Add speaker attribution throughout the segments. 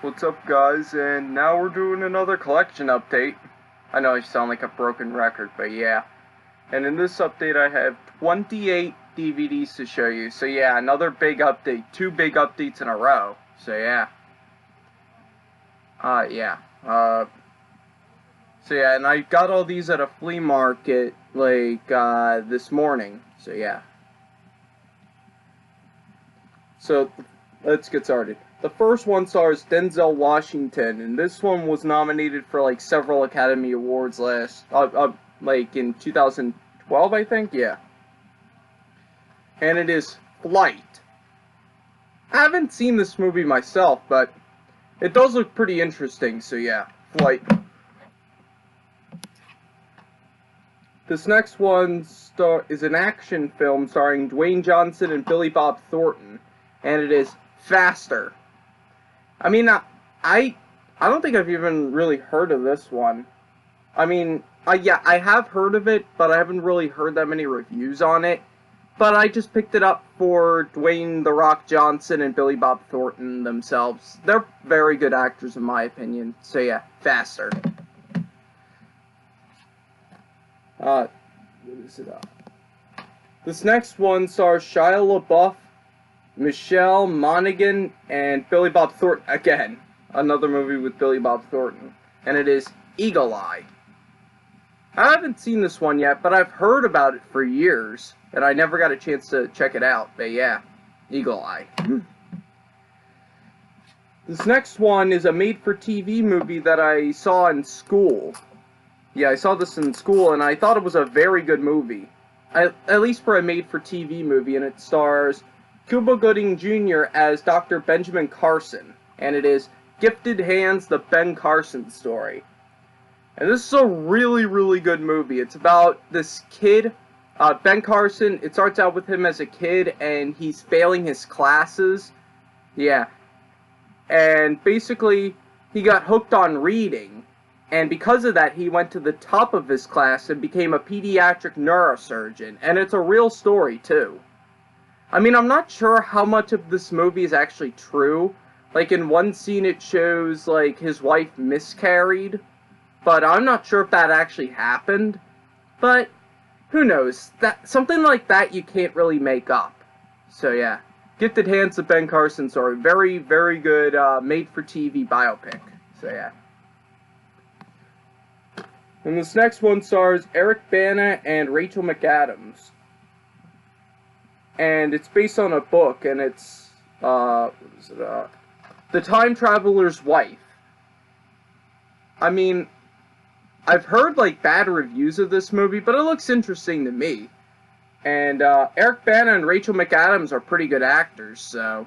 Speaker 1: What's up, guys? And now we're doing another collection update. I know I sound like a broken record, but yeah. And in this update I have 28 DVDs to show you. So yeah, another big update. Two big updates in a row. So yeah. Yeah. So yeah, and I got all these at a flea market, like, this morning. So yeah. So, let's get started. The first one stars Denzel Washington, and this one was nominated for like several Academy Awards like in 2012, I think. Yeah, and it is Flight. I haven't seen this movie myself, but it does look pretty interesting. So yeah, Flight. This next one is an action film starring Dwayne Johnson and Billy Bob Thornton, and it is Faster. I mean, I don't think I've even really heard of this one. I mean, yeah, I have heard of it, but I haven't really heard that many reviews on it. But I just picked it up for Dwayne "The Rock" Johnson and Billy Bob Thornton themselves. They're very good actors in my opinion. So yeah, Faster. What is it? This next one stars Shia LaBeouf, Michelle Monaghan, and Billy Bob Thornton again. Another movie with Billy Bob Thornton. And it is Eagle Eye. I haven't seen this one yet, but I've heard about it for years, and I never got a chance to check it out. But yeah, Eagle Eye. This next one is a made-for-TV movie that I saw in school. Yeah, I saw this in school, and I thought it was a very good movie. At least for a made-for-TV movie, and it stars Cuba Gooding Jr. as Dr. Benjamin Carson, and it is Gifted Hands, the Ben Carson story. And this is a really, really good movie. It's about this kid, Ben Carson. It starts out with him as a kid, and he's failing his classes. Yeah. And basically, he got hooked on reading, and because of that, he went to the top of his class and became a pediatric neurosurgeon, and it's a real story, too. I mean, I'm not sure how much of this movie is actually true. Like, in one scene it shows, like, his wife miscarried. But I'm not sure if that actually happened. But, who knows? Something like that you can't really make up. So, yeah. Gifted Hands, the Ben Carson story. Very, very good, made-for-TV biopic. So, yeah. And this next one stars Eric Bana and Rachel McAdams. And it's based on a book, and it's, what is it, The Time Traveler's Wife. I mean, I've heard, like, bad reviews of this movie, but it looks interesting to me. And, Eric Bana and Rachel McAdams are pretty good actors, so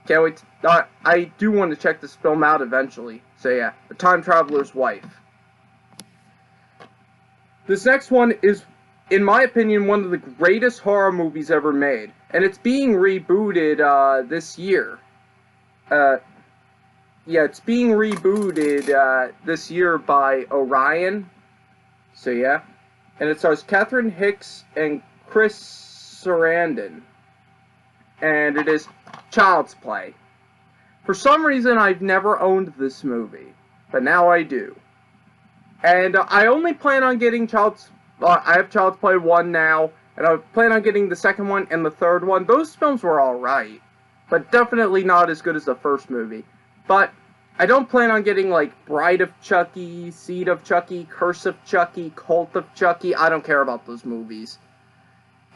Speaker 1: can't wait to, I do want to check this film out eventually. So, yeah, The Time Traveler's Wife. This next one is, in my opinion, one of the greatest horror movies ever made. And it's being rebooted, this year. Yeah, it's being rebooted, this year by Orion. So, yeah. And it stars Catherine Hicks and Chris Sarandon. And it is Child's Play. For some reason, I've never owned this movie. But now I do. And I only plan on getting I have Child's Play 1 now, and I plan on getting the second one and the third one. Those films were alright, but definitely not as good as the first movie. But I don't plan on getting, like, Bride of Chucky, Seed of Chucky, Curse of Chucky, Cult of Chucky. I don't care about those movies.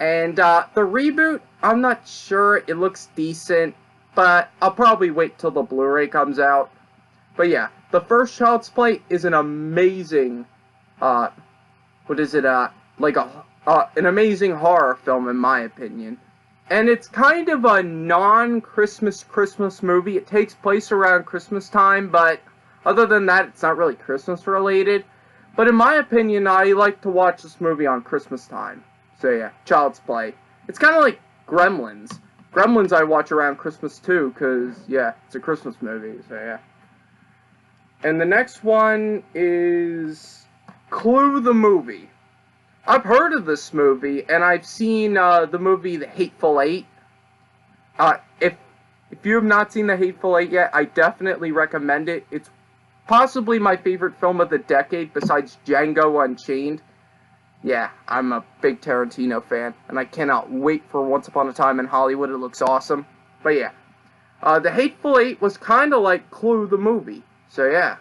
Speaker 1: And the reboot, I'm not sure. It looks decent, but I'll probably wait till the Blu-ray comes out. But yeah, the first Child's Play is an amazing, like an amazing horror film in my opinion. And it's kind of a non-Christmas movie. It takes place around Christmas time, but other than that, it's not really Christmas related. But in my opinion, I like to watch this movie on Christmas time. So yeah, Child's Play. It's kind of like Gremlins. Gremlins I watch around Christmas too, because, yeah, it's a Christmas movie, so yeah. And the next one is Clue the Movie. I've heard of this movie, and I've seen the movie The Hateful Eight. If you have not seen The Hateful Eight yet, I definitely recommend it. It's possibly my favorite film of the decade besides Django Unchained. Yeah, I'm a big Tarantino fan, and I cannot wait for Once Upon a Time in Hollywood. It looks awesome. But yeah, The Hateful Eight was kind of like Clue the movie. So yeah,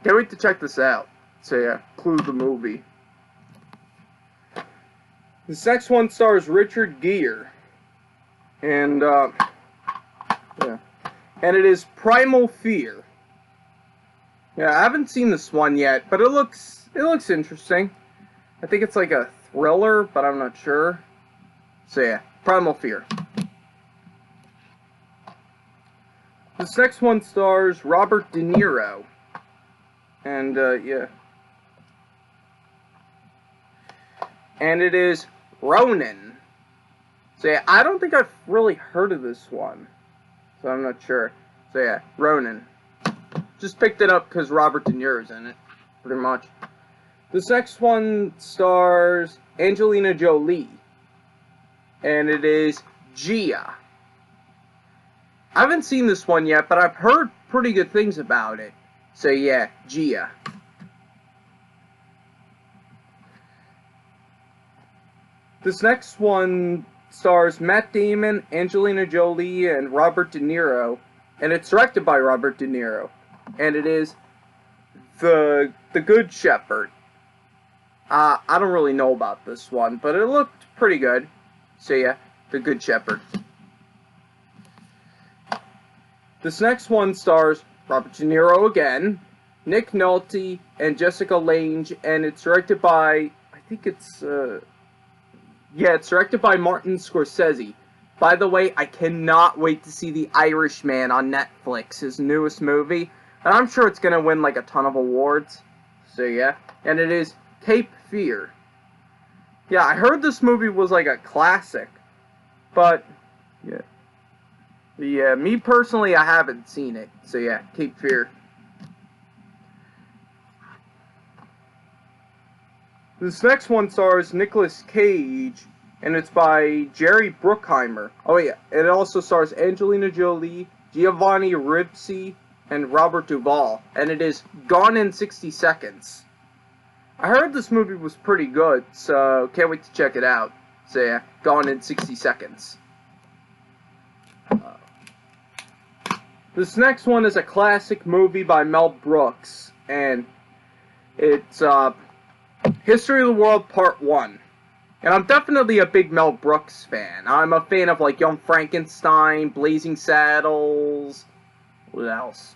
Speaker 1: can't wait to check this out. So yeah, Clue the movie. This next one stars Richard Gere. And, yeah. And it is Primal Fear. Yeah, I haven't seen this one yet, but it looks interesting. I think it's like a thriller, but I'm not sure. So yeah, Primal Fear. This next one stars Robert De Niro. And, yeah. And it is Ronin. So yeah, I don't think I've really heard of this one. So I'm not sure. So yeah, Ronin. Just picked it up because Robert De Niro's in it. Pretty much. This next one stars Angelina Jolie. And it is Gia. I haven't seen this one yet, but I've heard pretty good things about it. So yeah, Gia. This next one stars Matt Damon, Angelina Jolie, and Robert De Niro, and it's directed by Robert De Niro, and it is The Good Shepherd. I don't really know about this one, but it looked pretty good. So yeah, The Good Shepherd. This next one stars Robert De Niro again, Nick Nolte, and Jessica Lange, and it's directed by, I think it's, yeah, it's directed by Martin Scorsese. By the way, I cannot wait to see The Irishman on Netflix, his newest movie. And I'm sure it's going to win like a ton of awards. So yeah. And it is Cape Fear. Yeah, I heard this movie was like a classic. But, yeah. Yeah, me personally, I haven't seen it. So yeah, Cape Fear. This next one stars Nicolas Cage, and it's by Jerry Bruckheimer. Oh yeah, it also stars Angelina Jolie, Giovanni Ribisi, and Robert Duvall, and it is Gone in 60 Seconds. I heard this movie was pretty good, so can't wait to check it out. So yeah, Gone in 60 Seconds. This next one is a classic movie by Mel Brooks, and it's, History of the World Part 1. And I'm definitely a big Mel Brooks fan. I'm a fan of, like, Young Frankenstein, Blazing Saddles, what else?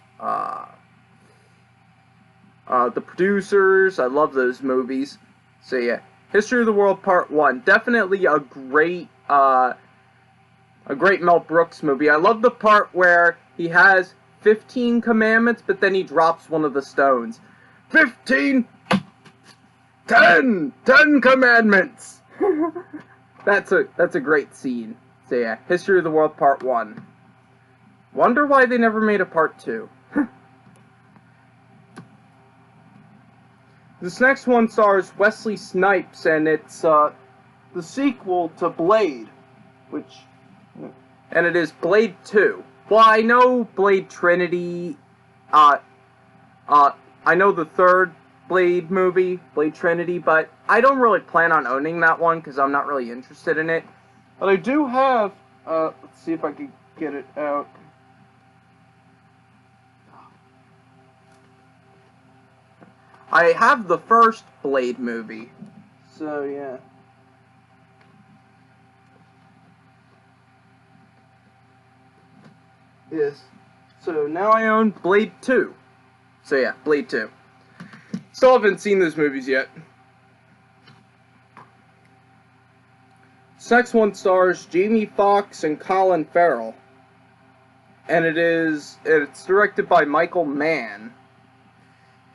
Speaker 1: The Producers, I love those movies. So yeah, History of the World Part 1. Definitely a great Mel Brooks movie. I love the part where he has 15 commandments, but then he drops one of the stones. 10 commandments. That's a great scene. So yeah, History of the World Part 1. Wonder why they never made a Part 2. This next one stars Wesley Snipes, and it's the sequel to Blade, and it is Blade 2. Well, I know Blade Trinity, I know the third Blade movie, Blade Trinity, but I don't really plan on owning that one because I'm not really interested in it. But I do have, let's see if I can get it out. I have the first Blade movie, so yeah. Yes. So now I own Blade 2. So yeah, Blade 2. Still haven't seen those movies yet. This next one stars Jamie Foxx and Colin Farrell. And it's directed by Michael Mann.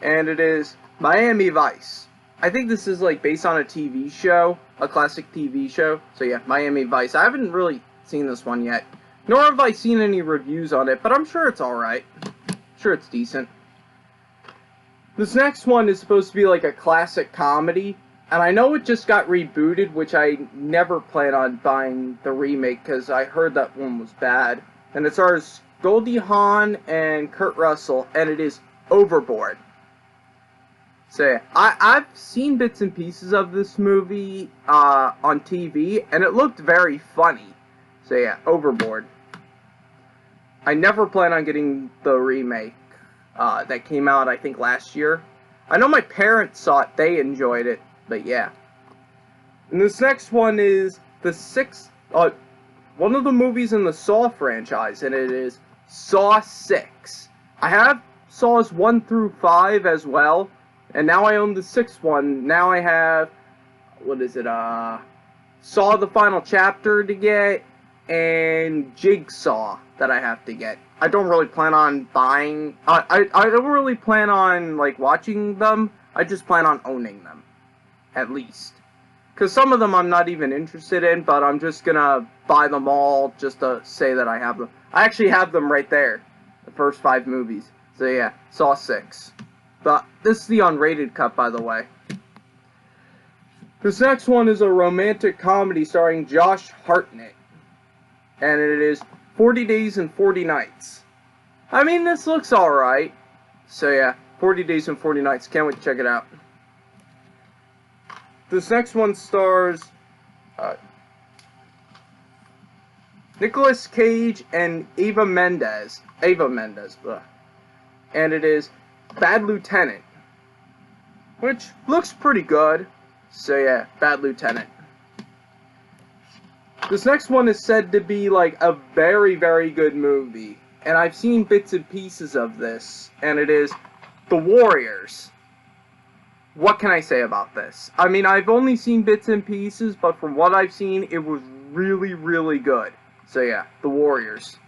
Speaker 1: And it is Miami Vice. I think this is like based on a TV show, a classic TV show. So yeah, Miami Vice. I haven't really seen this one yet. Nor have I seen any reviews on it, but I'm sure it's alright. Sure it's decent. This next one is supposed to be like a classic comedy, and I know it just got rebooted, which I never plan on buying the remake, because I heard that one was bad. and it stars Goldie Hawn and Kurt Russell, and it is Overboard. So yeah, I've seen bits and pieces of this movie on TV, and it looked very funny. So yeah, Overboard. I never plan on getting the remake that came out, I think, last year. I know my parents saw it, they enjoyed it, but yeah. And this next one is the one of the movies in the Saw franchise, and it is Saw 6. I have Saws 1 through 5 as well, and now I own the 6th one. Now I have, what is it, Saw the Final Chapter to get, and Jigsaw that I have to get. I don't really plan on buying, I don't really plan on, like, watching them. I just plan on owning them, at least. Because some of them I'm not even interested in, but I'm just gonna buy them all just to say that I have them. I actually have them right there, the first 5 movies. So yeah, Saw 6. But this is the unrated cut, by the way. This next one is a romantic comedy starring Josh Hartnett. And it is 40 Days and 40 Nights. I mean, this looks alright. So yeah, 40 Days and 40 Nights. Can't wait to check it out. This next one stars Nicolas Cage and Eva Mendes. And it is Bad Lieutenant, which looks pretty good. So yeah, Bad Lieutenant. This next one is said to be like a very, very good movie, and I've seen bits and pieces of this, and it is The Warriors. What can I say about this? I mean, I've only seen bits and pieces, but from what I've seen, it was really, really good. So yeah, The Warriors.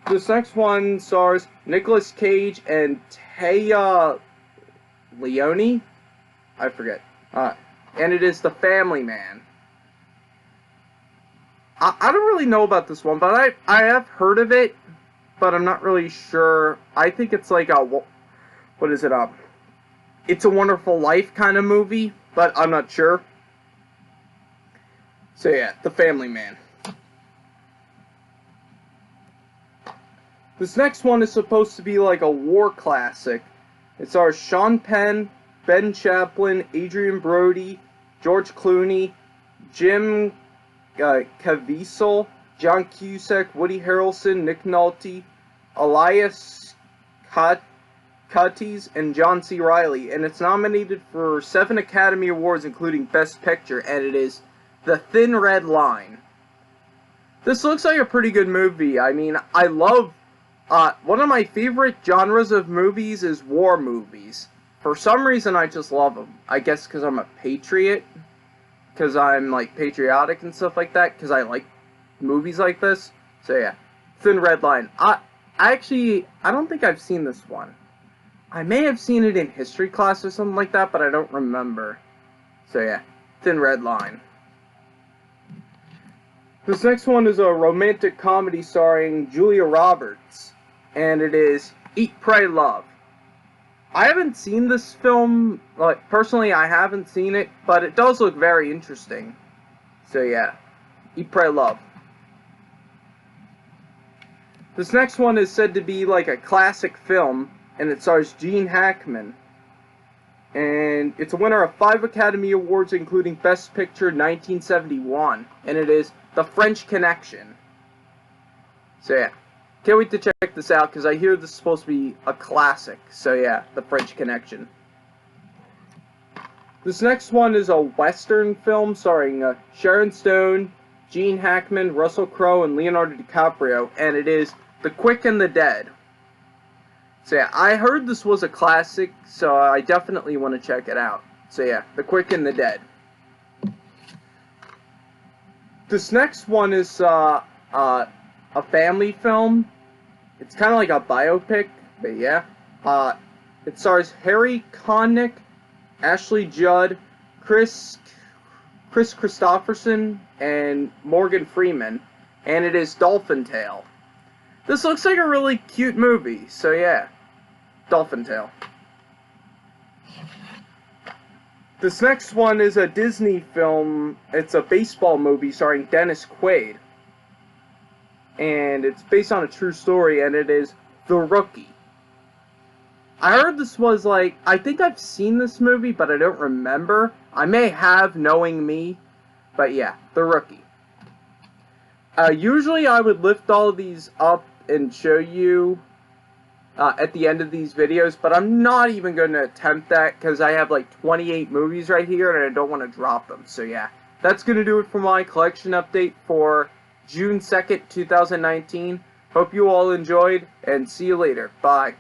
Speaker 1: This next one stars Nicolas Cage and Téa Leoni? I forget. And it is The Family Man. I don't really know about this one, but I have heard of it, but I'm not really sure. I think it's like a, what is it, It's a Wonderful Life kind of movie, but I'm not sure. So yeah, The Family Man. This next one is supposed to be like a war classic. It stars Sean Penn, Ben Chaplin, Adrian Brody, George Clooney, Jim Caviezel, John Cusack, Woody Harrelson, Nick Nolte, Elias Cottes, and John C. Reilly. And it's nominated for 7 Academy Awards, including Best Picture, and it is The Thin Red Line. This looks like a pretty good movie. I mean, I love... one of my favorite genres of movies is war movies. For some reason, I just love them. I guess because I'm a patriot. Because I'm, like, patriotic and stuff like that. Because I like movies like this. So, yeah. Thin Red Line. I don't think I've seen this one. I may have seen it in history class or something like that, but I don't remember. So, yeah. Thin Red Line. This next one is a romantic comedy starring Julia Roberts. And it is Eat, Pray, Love. I haven't seen this film, like, personally I haven't seen it, but it does look very interesting. So yeah, Eat, Pray, Love. This next one is said to be like a classic film, and it stars Gene Hackman. And it's a winner of 5 Academy Awards, including Best Picture 1971, and it is The French Connection. So yeah. Can't wait to check this out, because I hear this is supposed to be a classic. So yeah, The French Connection. This next one is a Western film starring Sharon Stone, Gene Hackman, Russell Crowe, and Leonardo DiCaprio, and it is The Quick and the Dead. So yeah, I heard this was a classic, so I definitely want to check it out. So yeah, The Quick and the Dead. This next one is a family film. It's kind of like a biopic, but yeah. It stars Harry Connick, Ashley Judd, Chris Christopherson, and Morgan Freeman, and it is Dolphin Tale. This looks like a really cute movie, so yeah, Dolphin Tale. This next one is a Disney film. It's a baseball movie starring Dennis Quaid. and it's based on a true story, and it is The Rookie. I heard this was like, I think I've seen this movie, but I don't remember. I may have, knowing me, but yeah, The Rookie. Usually I would lift all of these up and show you at the end of these videos, but I'm not even going to attempt that because I have like 28 movies right here and I don't want to drop them. So yeah, that's going to do it for my collection update for June 2nd, 2019. Hope you all enjoyed, and see you later. Bye.